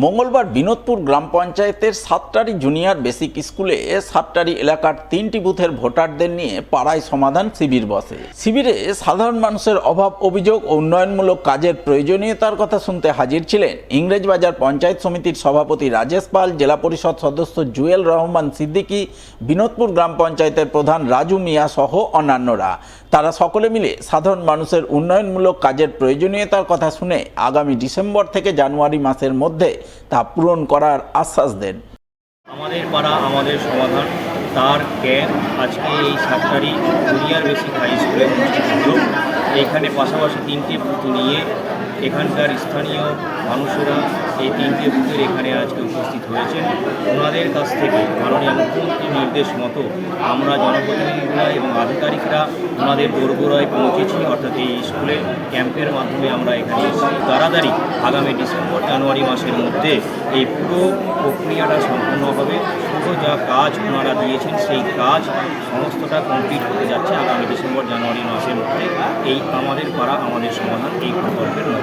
মঙ্গলবার বিনোদপুর গ্রাম পঞ্চায়েতের সাতটারি junior basic স্কুলে সাতটারি এলাকার 3টি বুথের ভোটারদের নিয়ে পাড়ায় সমাধান শিবির বসে। শিবিরে সাধারণ মানুষের অভাব অভিযোগ ও উন্নয়নমূলক কাজের প্রয়োজনীয়তার কথা শুনতে হাজির ছিলেন ইংরেজবাজার পঞ্চায়েত সমিতির সভাপতি রাজেশ পাল, জেলা পরিষদ সদস্য জুয়েল রহমান সিদ্দিকী, বিনোদপুর গ্রাম পঞ্চায়েতের প্রধান রাজু মিয়া সহ অন্যান্যরা। তারা সকলে মিলে সাধারণ মানুষের উন্নয়নমূলক কাজের প্রয়োজনীয়তার কথা শুনে আগামী ডিসেম্বর থেকে জানুয়ারি মাসের মধ্যে তা পূরণ করার আশ্বাস দেন। আমাদের পাড়া আমাদের সমাধান তার ক্যাম্প আজকে এই সাতটারি জুনিয়র বেসিক হাই স্কুলে অনুষ্ঠিত হল। এখানে পাশাপাশি 3টে বুথ নিয়ে এখানকার স্থানীয় মানুষেরা এই 3টে বুথের এখানে আজকে উপস্থিত হয়েছেন। ওনাদের কাছ থেকে মাননীয় মুখ্যমন্ত্রীর নির্দেশ মতো আমরা জনপ্রতিনিধিরা এবং আধিকারিকরা ওনাদের দোরগোড়ায় পৌঁছেছি, অর্থাৎ এই স্কুলে ক্যাম্পের মাধ্যমে আমরা এখানে এসেছি। তাড়াতাড়ি আগামী ডিসেম্বর জানুয়ারি মাসের মধ্যে এই পুরো প্রক্রিয়াটা সম্পূর্ণ হবে। পুরো যা কাজ ওনারা দিয়েছেন সেই কাজ সমস্তটা কমপ্লিট হতে যাচ্ছে আগামী ডিসেম্বর জানুয়ারি মাসের মধ্যে এই আমাদের পাড়া আমাদের সমাধান এই প্রকল্পের মধ্যে।